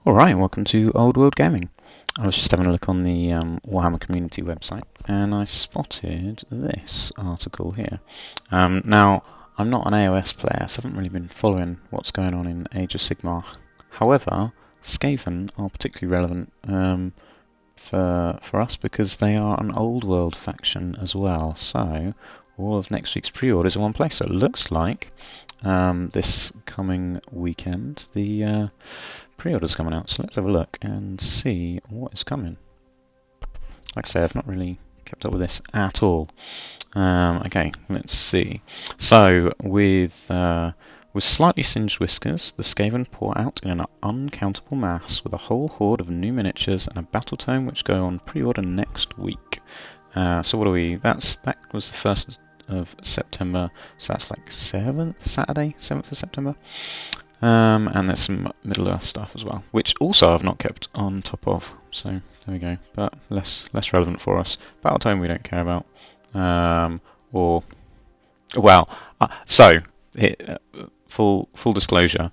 Alright, welcome to Old World Gaming. I was just having a look on the Warhammer community website and I spotted this article here. Now, I'm not an AOS player, so I haven't really been following what's going on in Age of Sigmar. However, Skaven are particularly relevant for us because they are an Old World faction as well. So, all of next week's pre-orders in one place. So it looks like this coming weekend the pre-orders coming out, so let's have a look and see what is coming. Like I say, I've not really kept up with this at all. Okay, let's see. So with slightly singed whiskers, the Skaven pour out in an uncountable mass with a whole horde of new miniatures and a battle tome which go on pre-order next week. So what are we? That was the 1st of September, so that's like Saturday, 7th of September. And there's some Middle-earth stuff as well, which also I've not kept on top of. So there we go, but less relevant for us. Battle tome we don't care about. Full disclosure.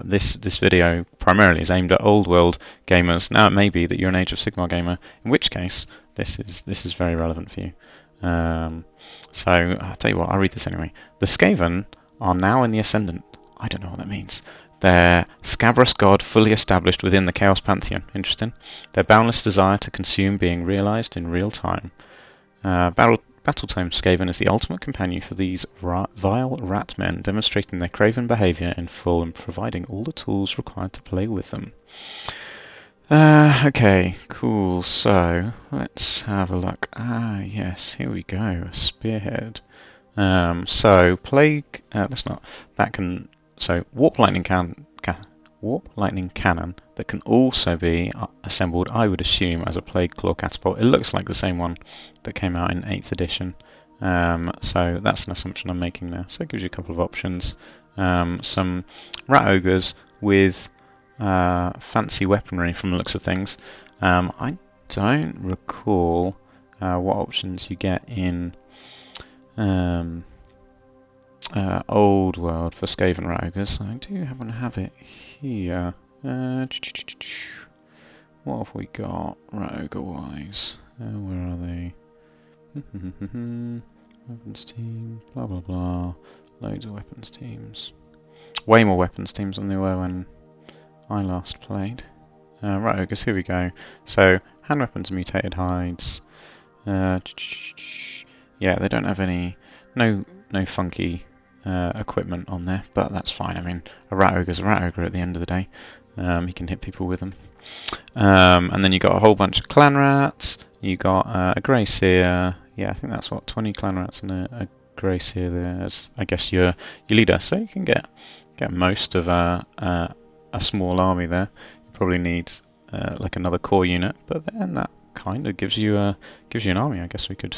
This video primarily is aimed at Old World gamers. Now it may be that you're an Age of Sigmar gamer, in which case this is very relevant for you. So I'll tell you what, I'll read this anyway. The Skaven are now in the Ascendant. I don't know what that means. Their scabrous god fully established within the Chaos Pantheon. Interesting. Their boundless desire to consume being realized in real time. Battletome Skaven is the ultimate companion for these vile rat men, demonstrating their craven behavior in full and providing all the tools required to play with them. Okay, cool. So let's have a look. Yes, here we go. A spearhead. So plague. So warp lightning cannon that can also be assembled, I would assume, as a plague claw catapult. It looks like the same one that came out in 8th edition. So that's an assumption I'm making there. So it gives you a couple of options. Some rat ogres with fancy weaponry from the looks of things. I don't recall what options you get in Old World for Skaven rat ogres. I do happen to have it here. What have we got rat ogre wise? Where are they? Weapons team, blah blah blah. Loads of weapons teams. Way more weapons teams than there were when I last played. Rat ogres, here we go. So hand weapons, mutated hides. Yeah, they don't have any, no funky equipment on there, but that's fine. I mean, a rat ogre's a rat ogre at the end of the day. He can hit people with them. And then you got a whole bunch of clan rats. You got a grey seer. Yeah, I think that's what, 20 clan rats and a grey seer there as, I guess, your leader. So you can get most of a small army there. You probably need like another core unit, but then that kind of gives you an army. I guess we could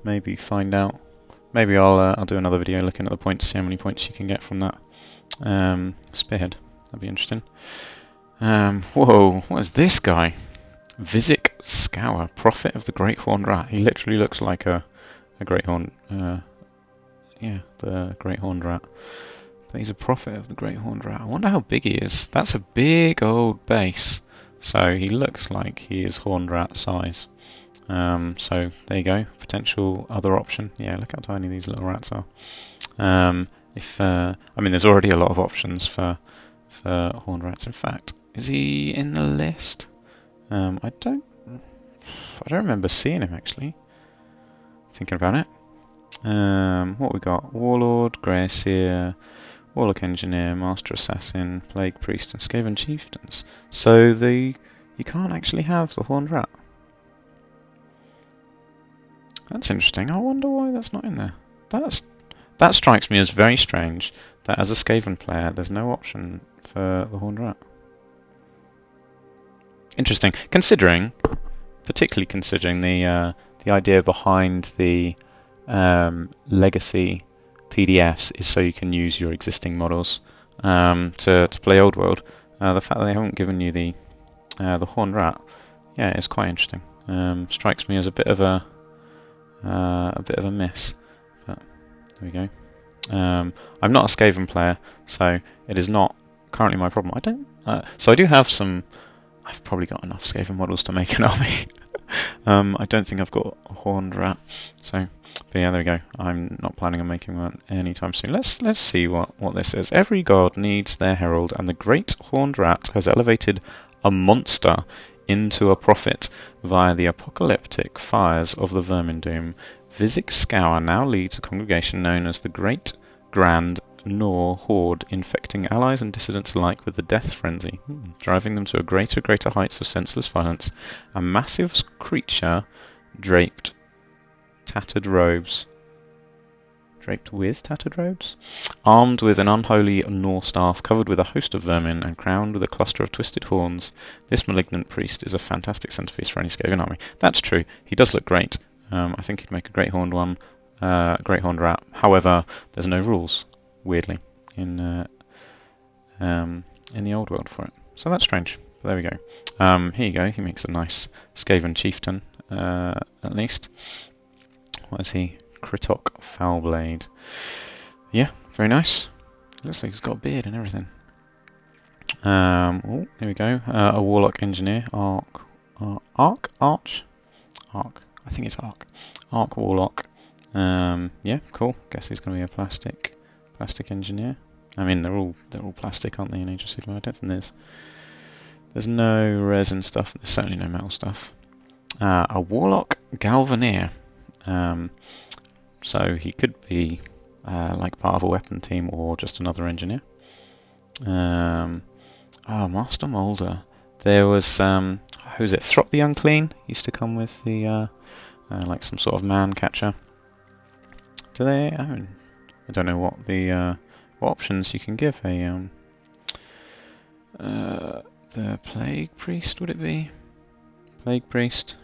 maybe find out. Maybe I'll do another video looking at the points, see how many points you can get from that spearhead. That'd be interesting. Whoa, what is this guy? Visic Scour, Prophet of the Great Horned Rat. He literally looks like a Great Horned, the Great Horned Rat. But he's a Prophet of the Great Horned Rat. I wonder how big he is. That's a big old base. So he looks like he is Horned Rat size. So there you go, potential other option. Yeah, look how tiny these little rats are. I mean, there's already a lot of options for horned rats. In fact, is he in the list? I don't remember seeing him actually. Thinking about it. What we got? Warlord, Grey Seer, Warlock Engineer, Master Assassin, Plague Priest, and Skaven Chieftains. So you can't actually have the horned rat. That's interesting. I wonder why that's not in there. That strikes me as very strange, that as a Skaven player there's no option for the Horned Rat. Interesting, particularly considering the idea behind the legacy PDFs is so you can use your existing models to play Old World. The fact that they haven't given you the Horned Rat, yeah, it's quite interesting. Strikes me as a bit of a miss, but there we go. I'm not a Skaven player, so it is not currently my problem. I don't. So I do have some. I've probably got enough Skaven models to make an army. I don't think I've got a horned rat. So, but yeah, there we go. I'm not planning on making one anytime soon. Let's see what this is. Every god needs their herald, and the great horned rat has elevated a monster into a prophet via the apocalyptic fires of the Vermin Doom. Visik Scour now leads a congregation known as the Great Grand Nor Horde, infecting allies and dissidents alike with the death frenzy, driving them to greater heights of senseless violence. A massive creature draped with tattered robes, armed with an unholy Nor staff, covered with a host of vermin, and crowned with a cluster of twisted horns. This malignant priest is a fantastic centerpiece for any Skaven army. That's true. He does look great. I think he'd make a great horned one, great horned rat. However, there's no rules, weirdly, in the old world for it. So that's strange. But there we go. Here you go. He makes a nice Skaven Chieftain, at least. What is he? Kritok Foulblade. Yeah, very nice. Looks like he's got a beard and everything. Oh, here we go. A Warlock Engineer. Arc. I think it's Arc. Arc Warlock. Yeah, cool. Guess he's going to be a plastic engineer. I mean, they're all plastic, aren't they? In Age of Sigmar, I don't think there's no resin stuff. There's certainly no metal stuff. A Warlock Galvaneer. So he could be like part of a weapon team or just another engineer. Master Moulder. There was who's it? Throp the Unclean used to come with the like some sort of man catcher. Do they? I don't know what the what options you can give a the Plague Priest, would it be? Plague Priest.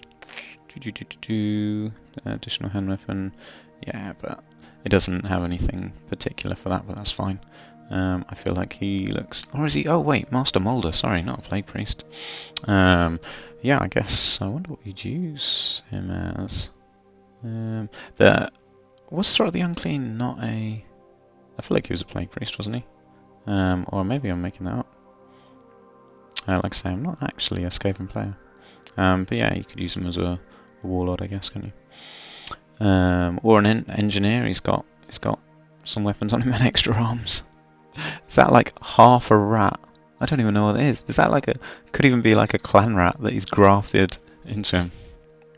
Additional hand weapon. Yeah, but it doesn't have anything particular for that, but that's fine. I feel like he looks... Or is he... Oh, wait, Master Moulder. Sorry, not a Plague Priest. Yeah, I guess... I wonder what you'd use him as. Was Throt the Unclean not a... I feel like he was a Plague Priest, wasn't he? Or maybe I'm making that up. Like I say, I'm not actually a Skaven player. But yeah, you could use him as a warlord, I guess, couldn't you? Or an engineer. He's got some weapons on him and extra arms. Is that like half a rat? I don't even know what it is. Is that like could even be like a clan rat that he's grafted into him?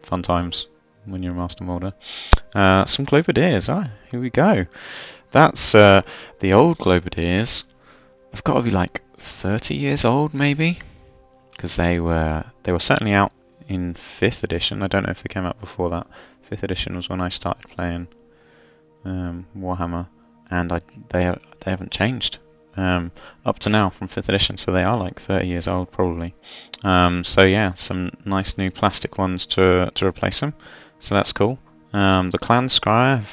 Fun times when you're a Master Moulder. Some Clodeers. Here we go. That's the old Clodeers. They've got to be like 30 years old, maybe, because they were certainly out in 5th edition. I don't know if they came out before that. 5th edition was when I started playing Warhammer, and they haven't changed up to now from 5th edition, so they are like 30 years old probably. So yeah, some nice new plastic ones to replace them, so that's cool. The clan Scryer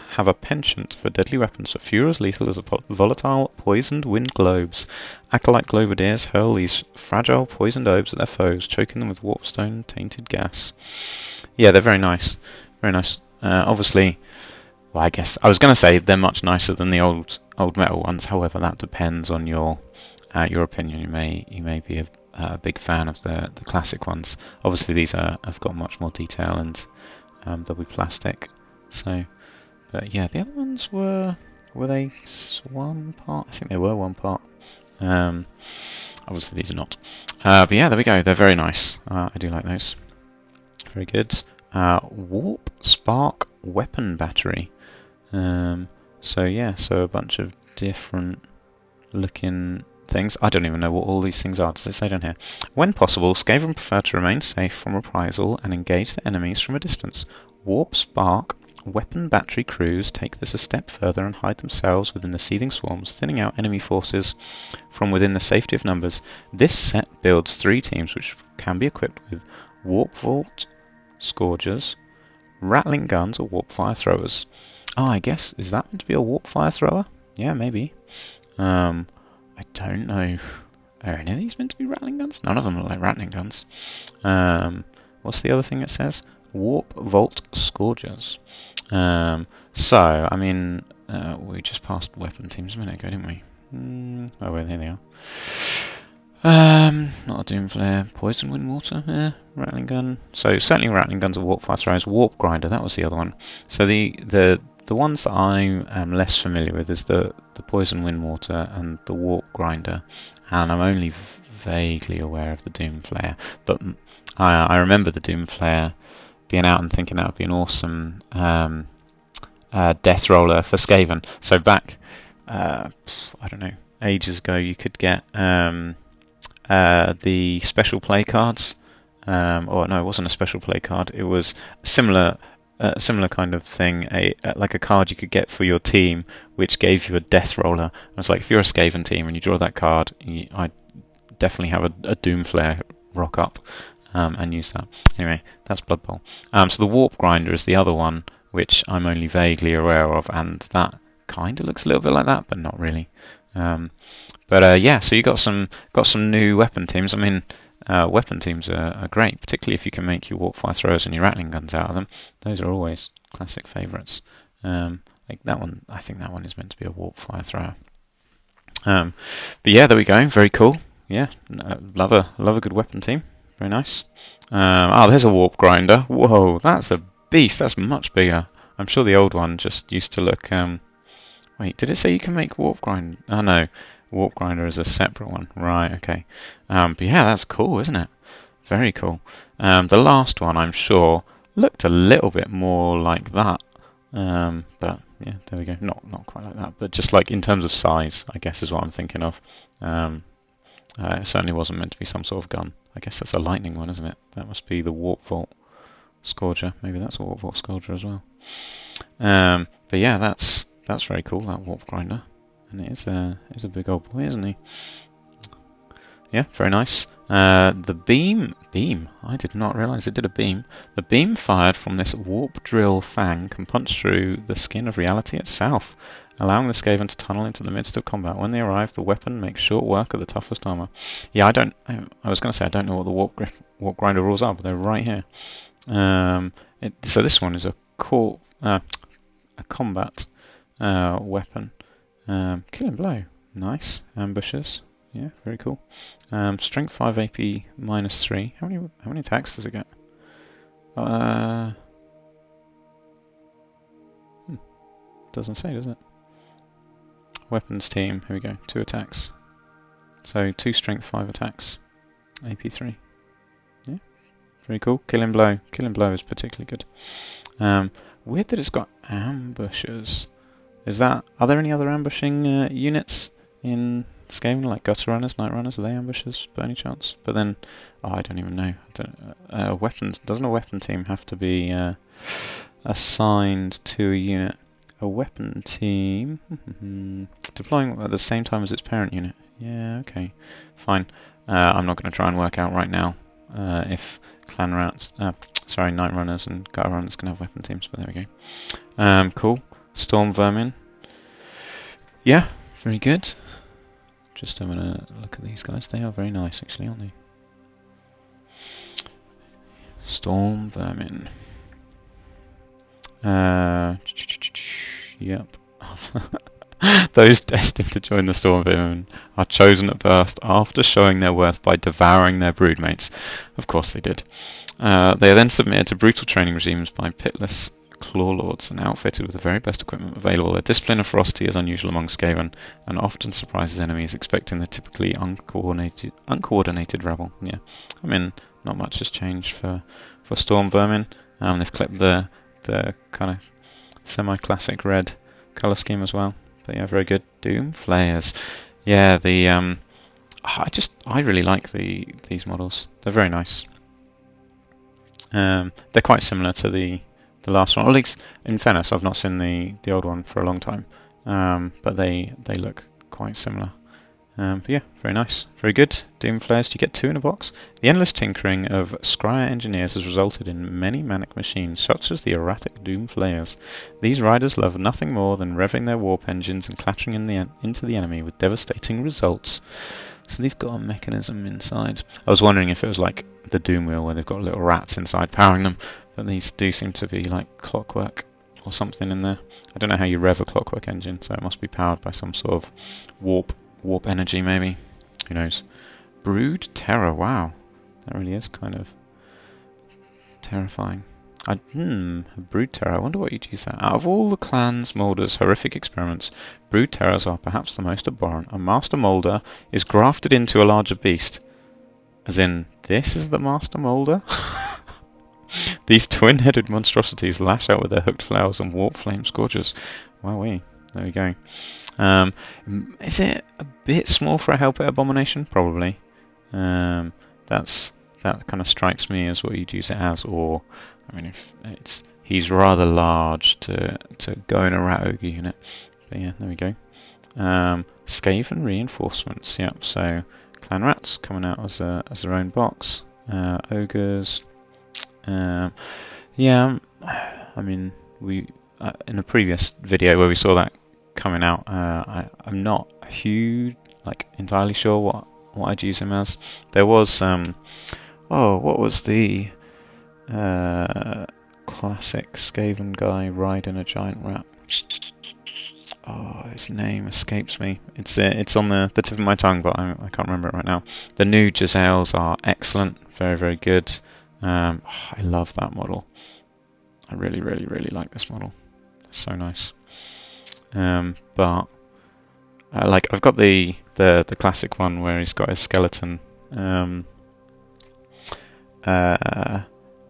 have a penchant for deadly weapons, a few as lethal as volatile poisoned wind globes. Acolyte Clodeers hurl these fragile poisoned orbs at their foes, choking them with warpstone tainted gas. Yeah, they're very nice. Very nice. Obviously, well, I guess I was going to say they're much nicer than the old metal ones. However, that depends on your opinion. You may be a big fan of the classic ones. Obviously, these have got much more detail, and they'll be plastic. So, but yeah, the other ones were they one part? I think they were one part. Obviously, these are not. But yeah, there we go. They're very nice. I do like those. Very good. Warp Spark Weapon Battery. So yeah, so a bunch of different looking things. I don't even know what all these things are. Does it say down here? When possible, Skaven prefer to remain safe from reprisal and engage their enemies from a distance. Warp Spark Weapon Battery crews take this a step further and hide themselves within the seething swarms, thinning out enemy forces from within the safety of numbers. This set builds 3 teams which can be equipped with Warp Vault Scourgers, Rattling Guns, or Warp Fire Throwers. Oh, I guess, is that meant to be a Warp Fire Thrower? Yeah, maybe. I don't know. Are any of these meant to be Rattling Guns? None of them look like Rattling Guns. What's the other thing it says? Warp Vault Scourgers. So, I mean, we just passed weapon teams a minute ago, didn't we? Oh wait, here they are. Not a Doom Flare. Poison Wind Water, yeah. Rattling Gun. So certainly Rattling Guns are Warp Fire Throws. Warp Grinder, that was the other one. So the ones that I am less familiar with is the Poison Wind Water and the Warp Grinder, and I'm only vaguely aware of the Doom Flare. But I remember the Doom Flare being out and thinking that would be an awesome death roller for Skaven. So back, I don't know, ages ago, you could get the special play cards, or no, it wasn't a special play card. It was similar kind of thing, like a card you could get for your team, which gave you a death roller. It was like, if you're a Skaven team and you draw that card, I definitely have a Doom Flare rock up and use that. Anyway, that's Blood Bowl. So the Warp Grinder is the other one, which I'm only vaguely aware of, and that kind of looks a little bit like that, but not really. But yeah, so you got some new weapon teams. I mean, weapon teams are great, particularly if you can make your Warp Fire Throwers and your Rattling Guns out of them. Those are always classic favourites. Like that one, I think that one is meant to be a Warp Fire Thrower. But yeah, there we go. Very cool. Yeah, love a good weapon team. Very nice. Oh, there's a Warp Grinder. Whoa, that's a beast. That's much bigger. I'm sure the old one just used to look. Wait, did it say you can make Warp Grinder? Oh no, Warp Grinder is a separate one. Right, okay. But yeah, that's cool, isn't it? Very cool. The last one, I'm sure, looked a little bit more like that. But yeah, there we go. Not quite like that, but just like in terms of size, I guess is what I'm thinking of. It certainly wasn't meant to be some sort of gun. I guess that's a lightning one, isn't it? That must be the Warp Vault Scourger. Maybe that's a Warp Vault Scourger as well. But yeah, that's very cool, that Warp Grinder. And it is a big old boy, isn't he? Yeah, very nice. The beam, I did not realise it did a beam. The beam fired from this warp drill fang can punch through the skin of reality itself, allowing the Skaven to tunnel into the midst of combat. When they arrive, the weapon makes short work of the toughest armour. Yeah, I was going to say I don't know what the Warp Grinder rules are, but they're right here. So this one is a combat weapon. Killing Blow, nice. Ambushes, yeah, very cool. Strength 5, AP -3. How many attacks does it get? Doesn't say, does it? Weapons team. Here we go. 2 attacks. So 2 strength, 5 attacks. AP 3. Yeah, very cool. Killing Blow. Killing Blow is particularly good. Weird that it's got ambushes. Are there any other ambushing units in Skaven, like Gutter Runners, Night Runners? Are they ambushers by any chance? But then, I don't even know. Weapons. Doesn't a weapon team have to be assigned to a unit? A weapon team deploying at the same time as its parent unit. Yeah, okay, fine. I'm not going to try and work out right now if Night Runners and Gutter Runners can have weapon teams, but there we go. Cool. Storm Vermin. Yeah, very good. Just having a look at these guys. They are very nice, actually, aren't they? Storm Vermin. Yep. Those destined to join the Storm Vermin are chosen at birth after showing their worth by devouring their broodmates. Of course they did. They are then submitted to brutal training regimes by pitiless Claw Lords and outfitted with the very best equipment available. Their discipline and ferocity is unusual among Skaven and often surprises enemies expecting the typically uncoordinated rebel. Yeah, I mean, not much has changed for Storm Vermin. They've kept the kind of semi-classic red colour scheme as well. But yeah, very good. Doom Flayers. Yeah, I really like these models. They're very nice. They're quite similar to the last one. Or at least, in fairness, I've not seen the old one for a long time. But they look quite similar. But yeah, very nice. Very good. Doom Flayers, you get 2 in a box. The endless tinkering of Scryer engineers has resulted in many manic machines, such as the erratic Doom Flayers. These riders love nothing more than revving their warp engines and clattering into the enemy with devastating results. So they've got a mechanism inside. I was wondering if it was like the Doom Wheel, where they've got little rats inside powering them, but these do seem to be like clockwork or something in there. I don't know how you rev a clockwork engine, so it must be powered by some sort of warp energy maybe. Who knows? Brood Terror, wow. That really is kind of terrifying. Brood Terror, I wonder what you'd use that. Out of all the clan's Moulder's horrific experiments, Brood Terrors are perhaps the most abhorrent. A Master Moulder is grafted into a larger beast. As in, this is the Master Moulder? These twin-headed monstrosities lash out with their hooked flowers and warp flame scourges. Wowee, there we go. Is it a bit small for a Hellpit Abomination? Probably. That kind of strikes me as what you'd use it as, or I mean, if he's rather large to go in a Rat Ogre unit. But yeah, there we go. Skaven reinforcements. Yep. So clan rats coming out as their own box. Ogres. Yeah. I mean, we in a previous video where we saw that coming out, I'm not entirely sure what I'd use him as. There was what was the classic Skaven guy riding a giant rat? Oh, his name escapes me. It's on the tip of my tongue, but I can't remember it right now. The new Giselles are excellent, very, very good. I love that model. I really, really, really like this model. It's so nice. But I've got the classic one where he's got his skeleton.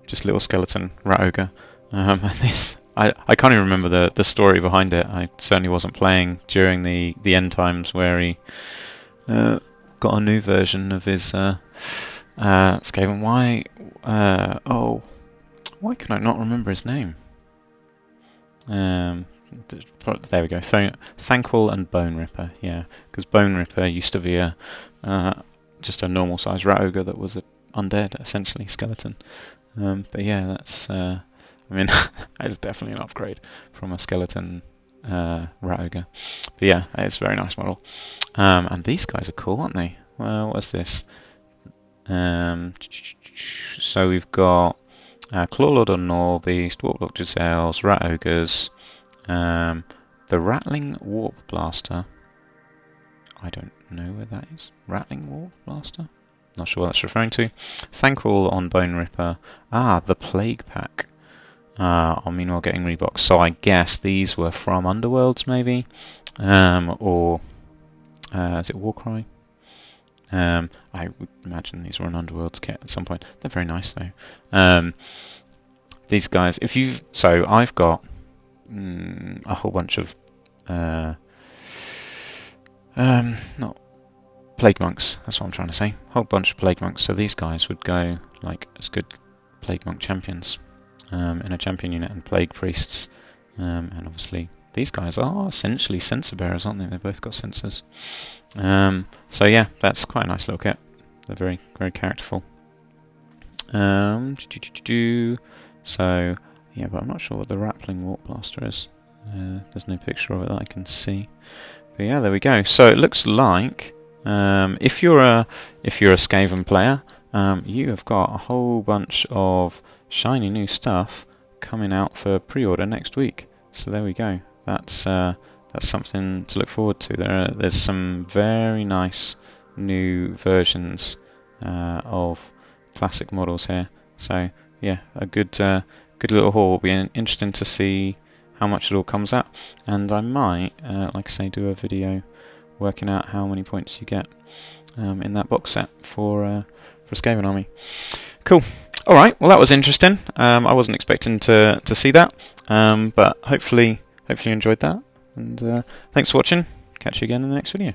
Just little skeleton rat ogre. And this, I can't even remember the story behind it. I certainly wasn't playing during the end times where he got a new version of his Skaven. Why can I not remember his name? There we go. So Thankful and Bone Ripper, yeah, because Bone Ripper used to be just a normal sized rat ogre that was undead, essentially skeleton. But yeah, that's I mean it's definitely an upgrade from a skeleton rat ogre. But yeah, it's a very nice model. And these guys are cool, aren't they? Well, what's this? So we've got Clawlord on Norbeast, Warplock Giselles, Rat Ogres, the Rattling Warp Blaster. I don't know where that is. Rattling Warp Blaster? Not sure what that's referring to. Thankful on Bone Ripper. The Plague Pack. Meanwhile getting reboxed. So I guess these were from Underworlds maybe? Or is it Warcry? I would imagine these were an Underworlds kit at some point. They're very nice though. These guys, I've got a whole bunch of not Plague Monks, that's what I'm trying to say. A whole bunch of Plague Monks, so these guys would go like as good Plague Monk champions in a champion unit, and Plague Priests, and obviously these guys are essentially Censer Bearers, aren't they? They've both got censers. So yeah, that's quite a nice little kit. They're very, very characterful. So yeah, but I'm not sure what the Rattling Warp Blaster is. There's no picture of it that I can see. But yeah, there we go. So it looks like if you're a Skaven player, you have got a whole bunch of shiny new stuff coming out for pre-order next week. So there we go. That's something to look forward to. There's some very nice new versions of classic models here. So yeah, a good little haul. Will be interesting to see how much it all comes at, and I might, like I say, do a video working out how many points you get in that box set for Skaven Army. Cool. All right. Well, that was interesting. I wasn't expecting to see that, but hopefully you enjoyed that. And thanks for watching. Catch you again in the next video.